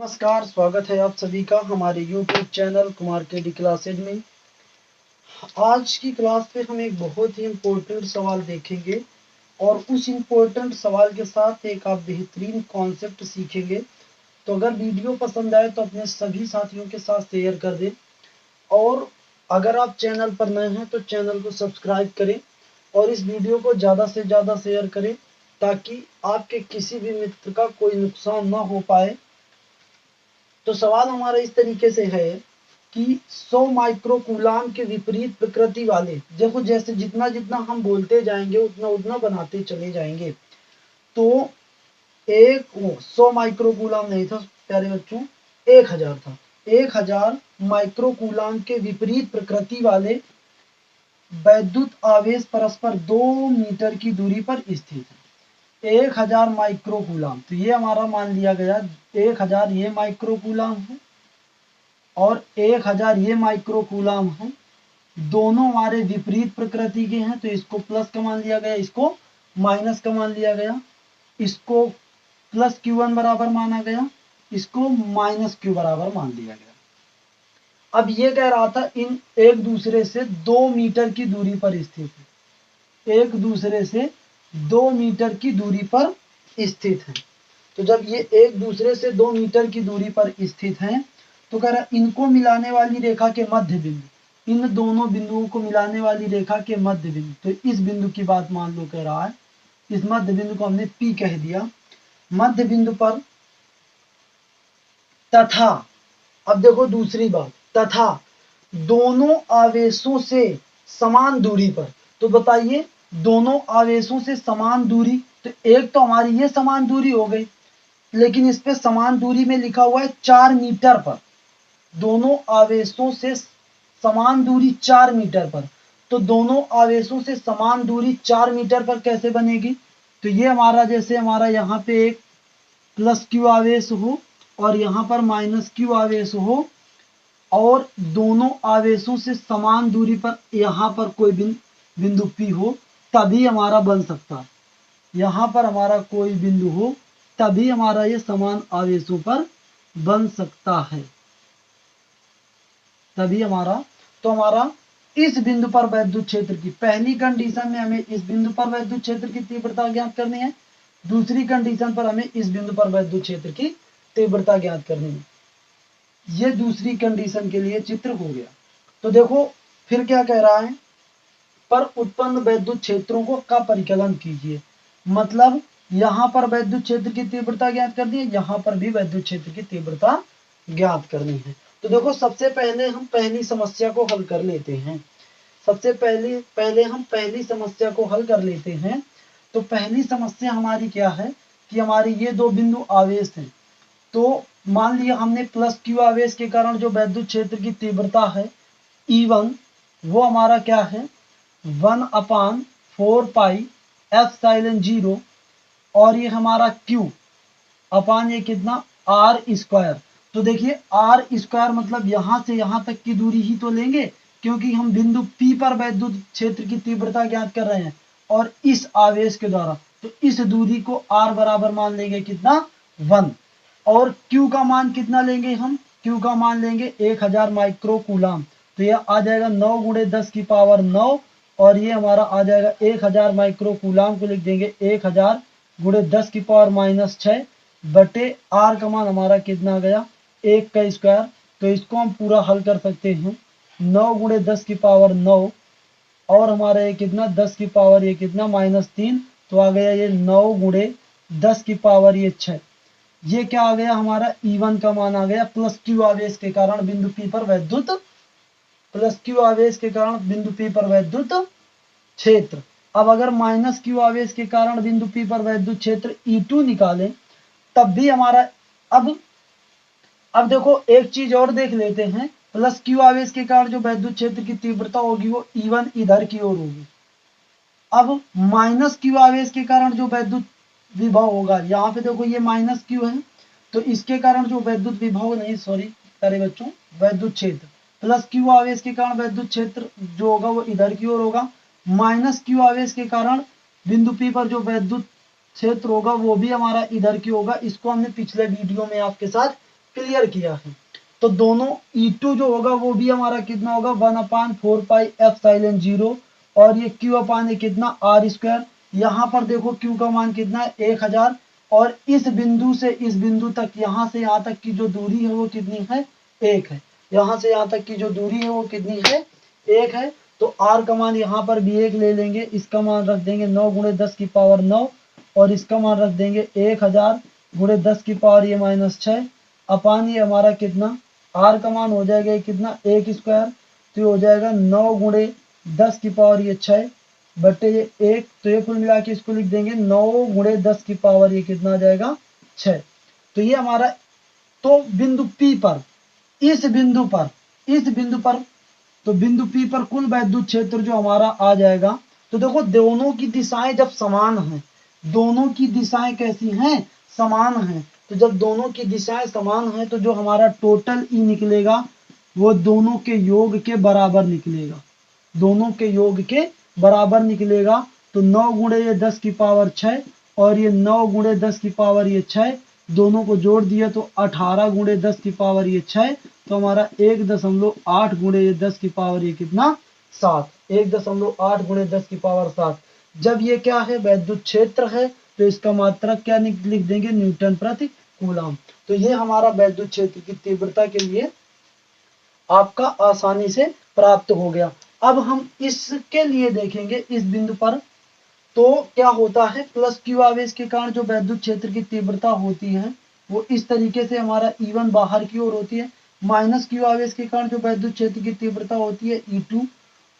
नमस्कार, स्वागत है आप सभी का हमारे YouTube चैनल कुमार के डी क्लासेज में। आज की क्लास में हम एक बहुत ही इम्पोर्टेंट सवाल देखेंगे और उस इम्पोर्टेंट सवाल के साथ एक आप बेहतरीन कॉन्सेप्ट सीखेंगे। तो अगर वीडियो पसंद आए तो अपने सभी साथियों के साथ शेयर कर दें और अगर आप चैनल पर नए हैं तो चैनल को सब्सक्राइब करें और इस वीडियो को ज़्यादा से ज़्यादा शेयर करें ताकि आपके किसी भी मित्र का कोई नुकसान ना हो पाए। तो सवाल हमारा इस तरीके से है कि 100 माइक्रोकूलाम के विपरीत प्रकृति वाले, देखो जैसे जितना जितना हम बोलते जाएंगे उतना उतना बनाते चले जाएंगे। तो 100 माइक्रोकूलाम नहीं था प्यारे बच्चों, 1000 था। 1000 माइक्रोकूलाम के विपरीत प्रकृति वाले वैद्युत आवेश परस्पर 2 मीटर की दूरी पर स्थित है। 1000 माइक्रोकूलाम, तो ये हमारा मान लिया गया 1000 ये माइक्रोकूलाम है और 1000 ये माइक्रोकूलाम है। दोनों हमारे विपरीत प्रकृति के हैं तो इसको प्लस का मान लिया गया, इसको माइनस का मान लिया गया। इसको प्लस Q1 बराबर माना गया, इसको माइनस Q बराबर मान लिया गया। अब ये कह रहा था इन एक दूसरे से 2 मीटर की दूरी पर स्थित है, एक दूसरे से 2 मीटर की दूरी पर स्थित है। तो जब ये एक दूसरे से 2 मीटर की दूरी पर स्थित हैं तो कह रहा इनको मिलाने वाली रेखा के मध्य बिंदु, इन दोनों बिंदुओं को मिलाने वाली रेखा के मध्य बिंदु, तो इस बिंदु की बात मान लो कह रहा है, इस मध्य बिंदु को हमने P कह दिया। मध्य बिंदु पर तथा, अब देखो दूसरी बात, तथा दोनों आवेशों से समान दूरी पर। तो बताइए दोनों आवेशों से समान दूरी, तो एक तो हमारी ये समान दूरी हो गई, लेकिन इस पे समान दूरी में लिखा हुआ है 4 मीटर पर। दोनों आवेशों से समान दूरी 4 मीटर पर, तो दोनों आवेशों से समान दूरी 4 मीटर पर कैसे बनेगी? तो ये हमारा जैसे हमारा यहाँ पे एक प्लस Q आवेश हो और यहाँ पर माइनस Q आवेश हो और दोनों आवेशों से समान दूरी पर यहाँ पर कोई बिंदु P हो, तभी हमारा बन सकता है। यहाँ पर हमारा कोई बिंदु हो तभी हमारा ये समान आवेशों पर बन सकता है, तभी हमारा। तो हमारा इस बिंदु पर वैद्युत क्षेत्र की पहली कंडीशन में हमें इस बिंदु पर वैद्युत क्षेत्र की तीव्रता ज्ञात करनी है, दूसरी कंडीशन पर हमें इस बिंदु पर वैद्युत क्षेत्र की तीव्रता ज्ञात करनी है। ये दूसरी कंडीशन के लिए चित्र हो गया। तो देखो फिर क्या कह रहा है, पर उत्पन्न वैद्युत क्षेत्रों को का परिकलन कीजिए। मतलब यहाँ पर वैद्युत क्षेत्र की तीव्रता ज्ञात करनी है, यहाँ पर भी वैद्युत क्षेत्र की तीव्रता ज्ञात करनी है। तो देखो सबसे पहले हम पहली समस्या को हल कर लेते हैं। सबसे पहले हम पहली समस्या को हल कर लेते हैं। तो पहली समस्या हमारी क्या है कि हमारी ये दो बिंदु आवेश हैं। तो मान लिया हमने प्लस Q आवेश के कारण जो वैद्युत क्षेत्र की तीव्रता है E1, वो हमारा क्या है 1/4 पाई एप्सिलॉन 0 और ये हमारा Q अपान ये कितना R स्क्वायर। तो देखिए R स्क्वायर मतलब यहाँ से यहाँ तक की दूरी ही तो लेंगे, क्योंकि हम बिंदु P पर वैद्युत क्षेत्र की तीव्रता ज्ञात कर रहे हैं और इस आवेश के द्वारा, तो इस दूरी को R बराबर मान लेंगे कितना 1 और Q का मान कितना लेंगे हम, Q का मान लेंगे 1000 माइक्रोकूलाम। तो यह आ जाएगा 9 × 10⁹ और ये हमारा आ जाएगा 1000 माइक्रोकूलाम को लिख देंगे 1000 × 10⁻⁻6 बटे R का मान हमारा कितना गया 1 का स्क्वायर। तो इसको हम पूरा हल कर सकते हैं 9 × 10⁻9 और हमारा ये कितना 10 की पावर ये कितना -3, तो आ गया ये 9 × 10⁻6। ये क्या आ गया हमारा E1 का मान आ गया प्लस Q आवेश के कारण बिंदु P पर वैद्युत, प्लस Q आवेश के कारण बिंदु P पर वैद्युत क्षेत्र। अब अगर माइनस Q आवेश के कारण बिंदु P पर वैद्युत क्षेत्र E2 निकालें तब भी हमारा अब देखो एक चीज और देख लेते हैं, प्लस Q आवेश के कारण जो वैद्युत क्षेत्र की तीव्रता होगी वो E1 इधर की ओर होगी। अब माइनस Q आवेश के कारण जो वैद्युत विभव होगा, यहाँ पे देखो ये माइनस Q है तो इसके कारण जो वैद्युत विभव नहीं सॉरी प्यारे बच्चों वैद्युत क्षेत्र, प्लस Q आवेश के कारण वैद्युत क्षेत्र जो होगा वो इधर की ओर होगा। माइनस Q आवेश के कारण बिंदु P पर जो वैद्युत क्षेत्र होगा वो भी हमारा इधर की होगा। इसको हमने पिछले वीडियो में आपके साथ क्लियर किया है। तो दोनों E2 जो होगा वो भी हमारा कितना होगा 1/4 पाई एप्सिलॉन 0 और ये Q अपान ये कितना R स्क्वायर। यहाँ पर देखो Q का मान कितना है 1000 और इस बिंदु से इस बिंदु तक यहाँ से यहाँ तक की जो दूरी है वो कितनी है 1 है। यहाँ से यहाँ तक की जो दूरी है वो कितनी है 1 है। तो R का मान यहाँ पर भी 1 ले लेंगे, इसका मान रख देंगे 9 × 10 की पावर 9 और इसका मान रख देंगे 1000 × 10 की पावर ये -6 अपान ये हमारा कितना R का मान हो जाएगा कितना 1 स्क्वायर। तो ये हो जाएगा 9 × 10 की पावर ये 6 बटे ये 1। तो ये कुल मिला के इसको लिख देंगे 9 × 10 की पावर ये कितना आ जाएगा 6। तो ये हमारा तो बिंदु P पर इस बिंदु पर तो बिंदु P पर कुल वैद्युत क्षेत्र जो हमारा आ जाएगा। तो देखो दोनों की दिशाएं जब समान हैं, दोनों की दिशाएं कैसी हैं समान हैं। तो जब दोनों की दिशाएं समान हैं तो जो हमारा टोटल E निकलेगा वो दोनों के योग के बराबर निकलेगा, दोनों के योग के बराबर निकलेगा। तो 9 × ये 10 की पावर 6 और ये 9 × 10 की पावर ये 6 दोनों को जोड़ दिया तो 18 × 10 की पावर ये 6। तो हमारा 1.8 × ये 10 की पावर ये कितना 7, 1.8 × 10 की पावर 7। जब ये क्या है वैद्युत क्षेत्र है तो इसका मात्रक क्या लिख देंगे न्यूटन प्रति कूलम। तो ये हमारा वैद्युत क्षेत्र की तीव्रता के लिए आपका आसानी से प्राप्त हो गया। अब हम इसके लिए देखेंगे इस बिंदु पर तो क्या होता है प्लस Q आवेश के कारण जो वैद्युत क्षेत्र की तीव्रता होती है वो इस तरीके से हमारा E1 बाहर की ओर होती है, माइनस Q आवेश के कारण जो वैद्युत क्षेत्र की तीव्रता होती है E2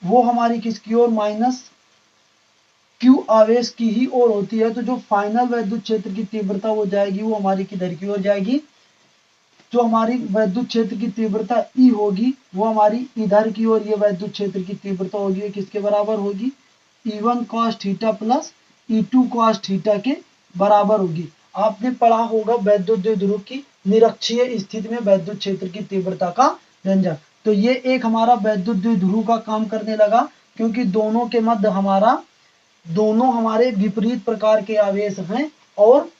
वो हमारी किसकी ओर माइनस Q आवेश की ही ओर होती है। तो जो फाइनल वैद्युत क्षेत्र की तीव्रता वो जाएगी वो हमारी किधर की ओर जाएगी, जो हमारी वैद्युत क्षेत्र की तीव्रता E होगी वो हमारी इधर की ओर ये वैद्युत क्षेत्र की तीव्रता होगी किसके बराबर होगी E1 cos theta plus E2 cos theta के बराबर होगी। आपने पढ़ा होगा वैद्युत द्विध्रुव की निरक्षीय स्थिति में वैद्युत क्षेत्र की तीव्रता का व्यंजक। तो ये एक हमारा वैद्युत द्विध्रुव का काम करने लगा क्योंकि दोनों के मध्य दोनों हमारे विपरीत प्रकार के आवेश हैं और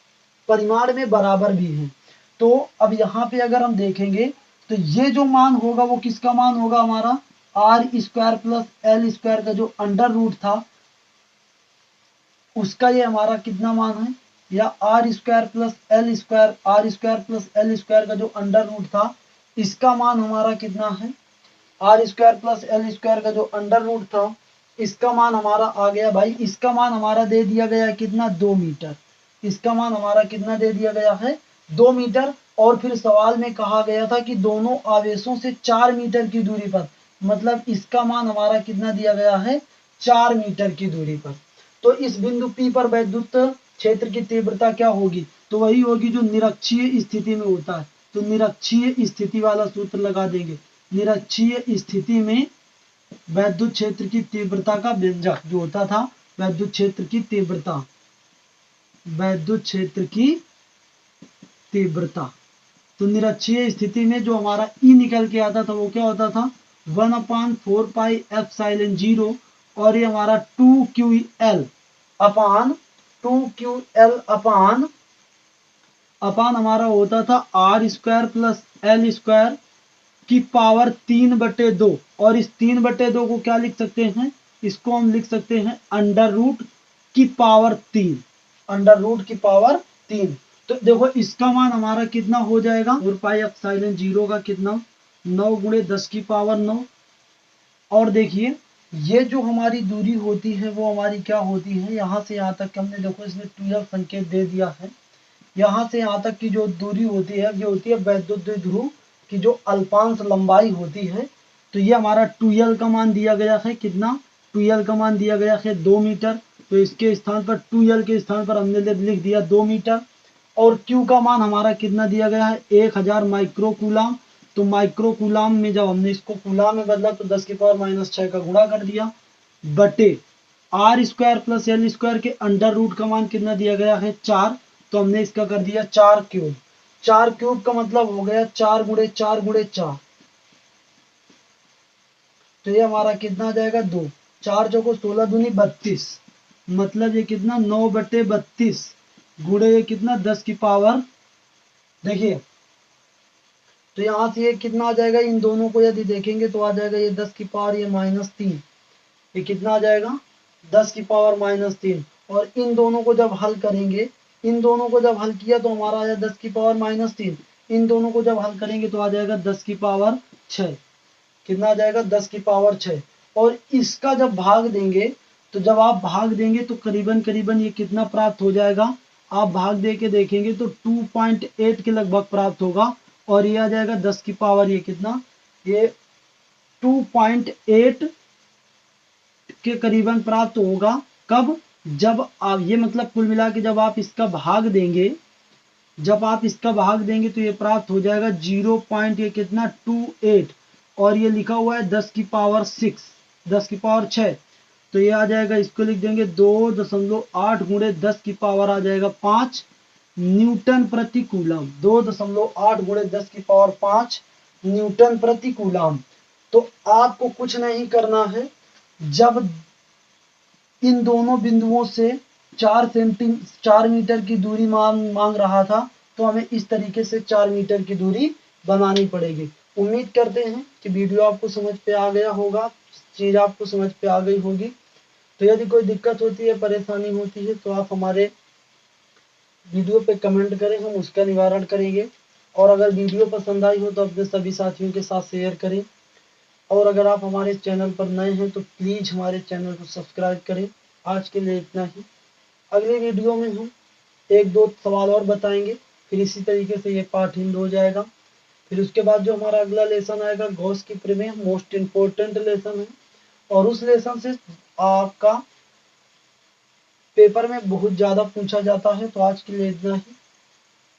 परिमाण में बराबर भी हैं। तो अब यहाँ पे अगर हम देखेंगे तो ये जो मान होगा वो किसका मान होगा हमारा R square plus L square का जो अंडर रूट था उसका ये हमारा कितना मान है, या R square plus L square R square plus L square का जो अंडर रूट था इसका मान हमारा कितना है, R square plus L square का जो अंडर रूट था इसका मान हमारा आ गया भाई, इसका मान हमारा दे दिया गया कितना 2 मीटर। इसका मान हमारा कितना दे दिया गया है 2 मीटर। और फिर सवाल में कहा गया था कि दोनों आवेशों से 4 मीटर की दूरी पर, मतलब इसका मान हमारा कितना दिया गया है 4 मीटर की दूरी पर। तो इस बिंदु P पर वैद्युत क्षेत्र की तीव्रता क्या होगी, तो वही होगी जो निरक्षीय स्थिति में होता है। तो निरक्षीय स्थिति वाला सूत्र लगा देंगे, निरक्षीय स्थिति में वैद्युत क्षेत्र की तीव्रता का व्यंजक जो होता था वैद्युत क्षेत्र की तीव्रता, वैद्युत क्षेत्र की तीव्रता। तो निरक्षीय स्थिति में जो हमारा E निकल के आता था वो क्या होता था 1/4 पाई एप्सिलॉन 0 और ये हमारा 2QL अपान हमारा होता था R square plus L square की पावर 3/2 और इस 3/2 को क्या लिख सकते हैं, इसको हम लिख सकते हैं अंडर रूट की पावर 3, अंडर रूट की पावर 3। तो देखो इसका मान हमारा कितना हो जाएगा 4 पाई एप्सिलॉन 0 का कितना 9 × 10 की पावर 9। और देखिए ये जो हमारी दूरी होती है वो हमारी क्या होती है, यहाँ से यहाँ तक हमने देखो इसमें 12 संकेत दे दिया है। यहाँ से यहाँ तक की जो दूरी होती है ये होती है वैद्युत द्विध्रुव की जो अल्पांश लंबाई होती है। तो ये हमारा 2L का मान दिया गया है कितना, 2L का मान दिया गया है 2 मीटर। तो इसके स्थान पर 2L के स्थान पर हमने लिख दिया 2 मीटर। और Q का मान हमारा कितना दिया गया है 1000 माइक्रो कूलाम। तो माइक्रो कूलाम में जब हमने इसको कूलाम में बदला तो 10 की पावर -6 का गुणा कर दिया बटे R square plus L square के अंडर रूट का मान कितना दिया गया है 4। तो हमने इसका कर दिया 4 क्यूब। 4 क्यूब का मतलब हो गया 4 × 4 × 4। तो ये हमारा कितना आ जाएगा 2, 4 चौको 16 दूनी 32, मतलब ये कितना 9/32 गुणे ये कितना 10 की पावर, देखिए तो यहाँ से ये कितना आ जाएगा, इन दोनों को यदि देखेंगे तो आ जाएगा ये 10 की पावर ये -3, ये कितना आ जाएगा 10 की पावर -3। और इन दोनों को जब हल करेंगे, इन दोनों को जब हल किया तो हमारा आ जाएगा 10 की पावर -3, इन दोनों को जब हल करेंगे तो आ जाएगा 10 की पावर 6। कितना आ जाएगा 10 की पावर 6। और इसका जब भाग देंगे तो जब आप भाग देंगे तो करीबन करीबन ये कितना प्राप्त हो जाएगा, आप भाग दे के देखेंगे तो 2.8 के लगभग प्राप्त होगा। और ये आ जाएगा 10 की पावर ये कितना, ये 2.8 के करीबन प्राप्त होगा। कब, जब आप ये मतलब कुल मिला के जब आप इसका भाग देंगे, जब आप इसका भाग देंगे तो ये प्राप्त हो जाएगा 0. ये कितना 28। और ये लिखा हुआ है 10 की पावर 6, 10 की पावर 6। तो ये आ जाएगा, इसको लिख देंगे 2.8 गुणे 10 की पावर आ जाएगा 5 न्यूटन प्रति कूलम। 2.8 गुणे 10 की पावर 5 न्यूटन प्रति कूलम। तो आपको कुछ नहीं करना है, जब इन दोनों बिंदुओं से 4 मीटर की दूरी मांग रहा था तो हमें इस तरीके से 4 मीटर की दूरी बनानी पड़ेगी। उम्मीद करते हैं कि वीडियो आपको समझ पे आ गया होगा, चीज आपको समझ पे आ गई होगी। तो यदि कोई दिक्कत होती है, परेशानी होती है तो आप हमारे वीडियो पे कमेंट करें, हम उसका निवारण करेंगे। और अगर वीडियो पसंद आई हो तो अपने सभी साथियों के साथ शेयर करें। और अगर आप हमारे चैनल पर नए हैं तो प्लीज़ हमारे चैनल को सब्सक्राइब करें। आज के लिए इतना ही। अगले वीडियो में हम 1-2 सवाल और बताएंगे, फिर इसी तरीके से ये पार्ट हिंद हो जाएगा। फिर उसके बाद जो हमारा अगला लेसन आएगा गॉस की प्रमेय, मोस्ट इम्पोर्टेंट लेसन है। और उस लेसन से आपका पेपर में बहुत ज़्यादा पूछा जाता है। तो आज के लिए इतना ही,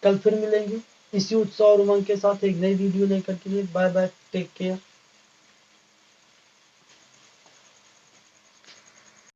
कल फिर मिलेंगे इसी उत्साह और उमंग के साथ एक नई वीडियो लेकर के लिए। Bye bye, take care.